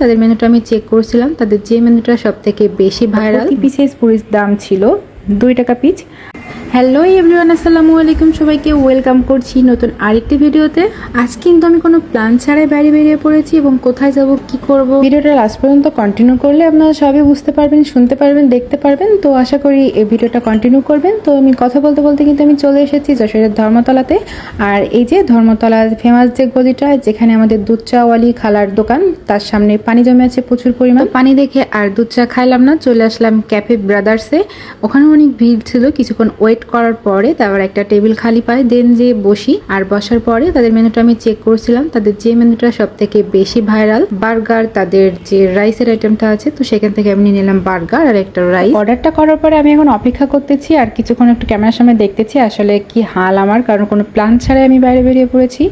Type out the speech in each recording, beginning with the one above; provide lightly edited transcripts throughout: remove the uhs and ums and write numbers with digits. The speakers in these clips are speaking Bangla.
তাদের মেনুটা আমি চেক করছিলাম, তাদের যে মেনুটা সব থেকে বেশি ভাইরাল পিসেস পুরির দাম ছিল 2 টাকা পিস। হ্যালো এভরিওয়ান, আসসালামু আলাইকুম, সবাইকে ওয়েলকাম করছি নতুন আরেকটি ভিডিওতে। আজ কিন্তু আমি কোনো প্ল্যান ছাড়াই বাইরে বেরিয়ে পড়েছি এবং কোথায় যাব কি করব ভিডিওটা লাস্ট পর্যন্ত কন্টিনিউ করলে আপনারা সবই বুঝতে পারবেন, শুনতে পারবেন, দেখতে পারবেন। তো আশা করি এই ভিডিওটা কন্টিনিউ করবেন। তো আমি কথা বলতে বলতে কিন্তু আমি চলে এসেছি যশোরের ধর্মতলাতে। আর এই যে ধর্মতলা ফেমাস যে গলিটা, যেখানে আমাদের দুধ চাওয়ালি খালার দোকান, তার সামনে পানি জমে আছে প্রচুর পরিমাণ। পানি দেখে আর দুধ চা খাইলাম না, চলে আসলাম ক্যাফে ব্রাদার্সে। ওখানে অনেক ভিড় ছিল, কিছুক্ষণ ওয়েট করার পরে তারপর একটা টেবিল খালি পাই, দেন যে বসি। আর বসার পরে তাদের মেনুটা আমি চেক করছিলাম, তাদের যে মেনুটা সব থেকে বেশি ভাইরাল বার্গার, তাদের যে রাইসের আইটেমটা আছে, তো সেখান থেকে আমি নিয়ে নিলাম বার্গার আর একটা রাইস। অর্ডারটা করার পরে আমি এখন অপেক্ষা করতেছি আর কিছুক্ষণ একটু ক্যামেরার সামনে দেখতেছি আসলে কি হাল আমার, কারণ কোনো প্ল্যান ছাড়াই আমি বাইরে বেরিয়ে পড়েছি।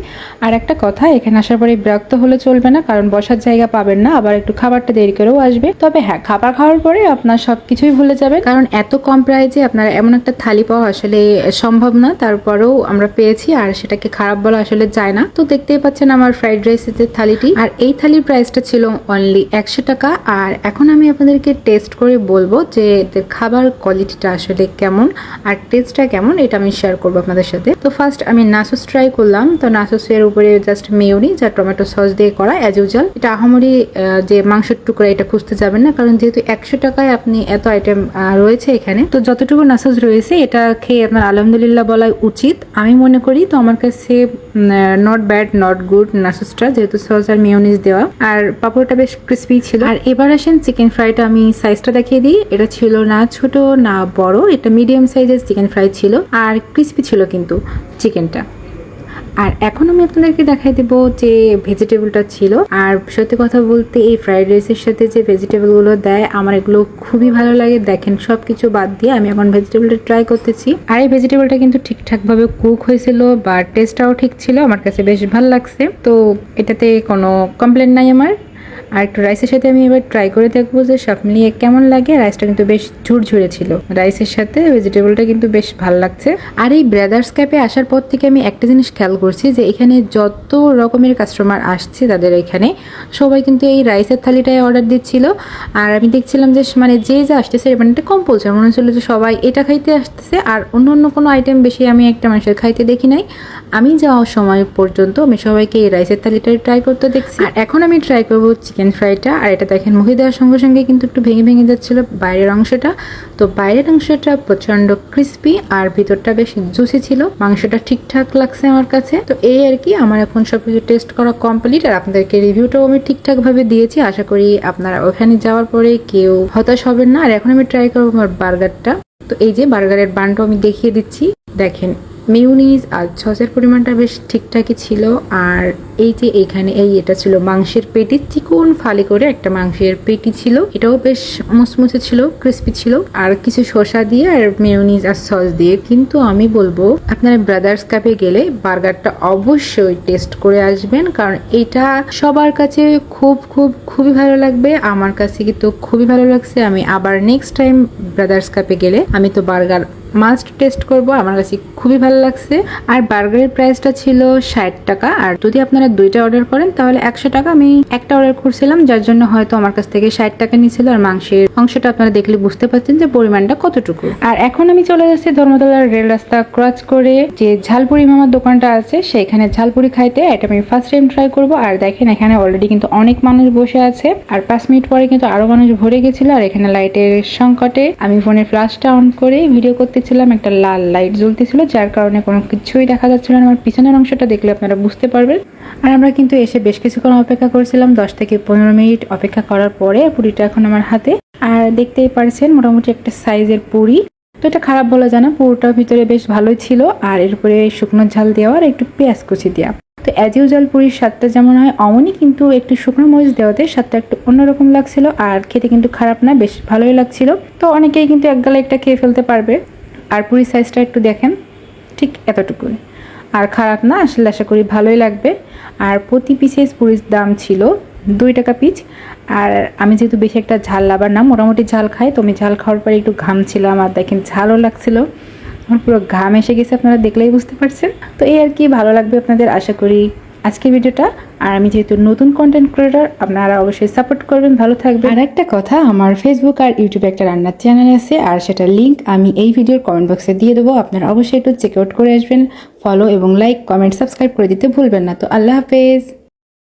আর একটা কথা, এখানে আসার পরে বিরক্ত হলে চলবে না, কারণ বসার জায়গা পাবেন না, আবার একটু খাবারটা দেরি করেও আসবে। তবে হ্যাঁ, খাবার খাওয়ার পরে আপনার সবকিছুই ভুলে যাবেন, কারণ এত কম প্রাইসে আপনারা এমন একটা থালি পাওয়া আসলে সম্ভব না। তারপরেও আমরা পেয়েছি আর সেটাকে খারাপ বলা আসলে যায় না। তো দেখতেই পাচ্ছেন আমার ফ্রাইড রাইসের যে থালিটি, আর এই থালির প্রাইসটা ছিল অনলি 100 টাকা। আর এখন আমি আপনাদেরকে টেস্ট করে বলবো যে এদের খাবার কোয়ালিটিটা আসলে কেমন আর টেস্টটা কেমন, এটা আমি শেয়ার করবো আপনাদের সাথে। তো ফার্স্ট আমি নাসোস ট্রাই করলাম। তো নাসোসের উপরে জাস্ট মেয়োনিজ আর টমেটো সস দিয়ে করা অ্যাজ ইউজুয়াল। এটা আহামরি যে মাংসের টুকরা এটা খুঁজতে যাবেন না, কারণ যেহেতু 100 টাকায় আপনি এত আইটেম রয়েছে এখানে, তো যতটুকু নাসোস রয়েছে এটা খেয়ে আপনার আলহামদুলিল্লাহ বলা উচিত আমি মনে করি। তো আমার কাছে নট ব্যাড, নট গুড নাসোসটা, যেহেতু সস আর মেয়োনিজ দেওয়া। আর পাপড়টা বেশ ক্রিস্পি ছিল। আর এবার আসেন চিকেন ফ্রাইটা, আমি সাইজটা দেখিয়ে দিই। এটা ছিল না ছোট না বড়, এটা মিডিয়াম সাইজের চিকেন ফ্রাই ছিল আর ক্রিস্পি ছিল কিন্তু চিকেনটা। আর এখন আমি আপনাদেরকে দেখাই দেবো যে ভেজিটেবলটা ছিল। আর সত্যি কথা বলতে এই ফ্রাইড রাইসের সাথে যে ভেজিটেবলগুলো দেয় আমার এগুলো খুবই ভালো লাগে। দেখেন সবকিছু বাদ দিয়ে আমি এখন ভেজিটেবলটা ট্রাই করতেছি। আর এই ভেজিটেবলটা কিন্তু ঠিকঠাকভাবে কুক হয়েছিল বা টেস্টটাও ঠিক ছিল, আমার কাছে বেশ ভালো লাগছে। তো এটাতে কোনো কমপ্লেন নাই আমার। আর একটু রাইসের সাথে আমি এবার ট্রাই করে দেখবো যে সব মিলিয়ে কেমন লাগে। রাইসটা কিন্তু বেশ ঝুরঝুরে ছিল, রাইসের সাথে ভেজিটেবলটা কিন্তু বেশ ভালো লাগছে। আর এই ব্রাদার্স ক্যাফে আসার পর থেকে আমি একটা জিনিস খেয়াল করছি যে এখানে যত রকমের কাস্টমার আসছে তাদের এখানে সবাই কিন্তু এই রাইসের থালিটাই অর্ডার দিচ্ছিল। আর আমি দেখছিলাম যে মানে যে যা আসতেছে মানে এটা কম্পালসারি মনে হচ্ছিল যে সবাই এটা খাইতে আসতেছে। আর অন্য অন্য কোনো আইটেম বেশি আমি একটা মানুষের খাইতে দেখি নাই। আমি যাওয়ার সময় পর্যন্ত আমি সবাইকে এই রাইসের থালিটাই ট্রাই করতে দেখছি। আর এখন আমি ট্রাই করবো চিকেন ফ্রাইটা। আর এটা দেখেন মুখে দেওয়ার সঙ্গে সঙ্গে কিন্তু একটু ভেঙে ভেঙে যাচ্ছিল বাইরের অংশটা। তো বাইরের অংশটা প্রচন্ড ক্রিস্পি আর ভিতরটা বেশ জুসি ছিল, মাংসটা ঠিকঠাক লাগছে আমার কাছে। তো এই আর কি, আমার এখন সবকিছু টেস্ট করা কমপ্লিট আর আপনাদেরকে রিভিউটাও আমি ঠিকঠাক ভাবে দিয়েছি। আশা করি আপনারা ওখানে যাওয়ার পরে কেউ হতাশ হবেন না। আর এখন আমি ট্রাই করবো আমার বার্গারটা। তো এই যে বার্গারের বানটাও আমি দেখিয়ে দিচ্ছি, দেখেন মেয়োনিজ আর সসের পরিমাণটা বেশ ঠিকঠাকই ছিল। আর এই যে এইখানে এটা ছিল মাংসের পেটি, চিকন ফালি করে একটা মাংসের পেটি ছিল, এটাও বেশ মুচমুচে ছিল, ক্রিস্পি ছিল। আর কিছু শসা দিয়ে আর মেয়োনিজ আর সস দিয়ে। কিন্তু আমি বলবো আপনারা ব্রাদার্স ক্যাফে গেলে বার্গারটা অবশ্যই টেস্ট করে আসবেন, কারণ এটা সবার কাছে খুবই ভালো লাগবে। আমার কাছে কিন্তু খুবই ভালো লাগছে। আমি আবার নেক্সট টাইম ব্রাদার্স ক্যাফে গেলে আমি তো বার্গার মাস্ট টেস্ট করব, আমার কাছে খুবই ভালো লাগছে। আর বার্গারের প্রাইসটা ছিল 60 টাকা। আর যদি আপনারা দুইটা অর্ডার করেন তাহলে 100 টাকা। আমি একটা অর্ডার করছিলাম যার জন্য হয়তো আমার কাছ থেকে 60 টাকা নিয়েছিল। আর মাংসের অংশটা আপনারা দেখলে বুঝতে পারছেন যে পরিমাণটা কতটুকু। আর এখন আমি চলে যাচ্ছি ধর্মতলার রেল রাস্তা ক্রস করে যে ঝালপুরি মামার দোকানটা আছে সেখানে ঝালপুরি খাইতে। এটা আমি ফার্স্ট টাইম ট্রাই করবো। আর দেখেন এখানে অলরেডি কিন্তু অনেক মানুষ বসে আছে আর 5 মিনিট পরে কিন্তু আরো মানুষ ভরে গেছিল। আর এখানে লাইটের সংকটে আমি ফোনের ফ্ল্যাশটা অন করে ভিডিও করতে ছিলাম, একটা লাল লাইট জ্বলতেছিল যার কারণে কোনো কিছুই দেখা যাচ্ছিল না। আমার পিছনের অংশটা দেখলে আপনারা বুঝতে পারবেন। আর আমরা কিন্তু এসে বেশ কিছুক্ষণ অপেক্ষা করছিলাম, 10 থেকে 15 মিনিট অপেক্ষা করার পরে পুরিটা এখন আমার হাতে। আর দেখতেই পারছেন মোটামুটি একটা সাইজের পুরি। তো এটা খারাপ বলা যায় না, পুরোটা ভিতরে বেশ ভালোই ছিল। আর এর উপরে শুকনো ঝাল দেওয়া আর একটু পেঁয়াজ কুচি দেওয়া। তো অ্যাজ ইউজুয়াল পুরির স্বাদটা যেমন হয় অমনই কিন্তু একটু শুকনো মরিচ দেওয়াতে স্বাদটা একটু অন্যরকম লাগছিল। আর খেতে কিন্তু খারাপ না, বেশ ভালোই লাগছিল। তো অনেকেই কিন্তু এক গালে একটা খেয়ে ফেলতে পারবে। আর পুরি সাইজটা একটু দেখেন, ঠিক এতটুকুই। আর খারাপ না, আসলে আশা করি ভালোই লাগবে। আর প্রতি পিসেস পুরির দাম ছিল 2 টাকা পিস। আর আমি যেহেতু বেশি একটা ঝাল লাভার না, মোটামুটি ঝাল খাই, তো আমি ঝাল খাওয়ার পরে একটু ঘামছিলাম। আর দেখেন ঝালও লাগছিল, আমার পুরো ঘাম এসে গেছে, আপনারা দেখলেই বুঝতে পারছেন। তো এই আর কি, ভালো লাগবে আপনাদের আশা করি। আজকের ভিডিওটা। আর আমি যেহেতু নতুন কন্টেন্ট ক্রিয়েটর, আপনারা অবশ্যই সাপোর্ট করবেন, ভালো থাকবেন। আর একটা কথা, আমার ফেসবুক আর ইউটিউবে একটা রান্নার চ্যানেল আছে, আর সেটার লিঙ্ক আমি এই ভিডিওর কমেন্ট বক্সে দিয়ে দেবো। আপনারা অবশ্যই একটু চেক আউট করে আসবেন। ফলো এবং লাইক, কমেন্ট, সাবস্ক্রাইব করে দিতে ভুলবেন না। তো আল্লাহ হাফেজ।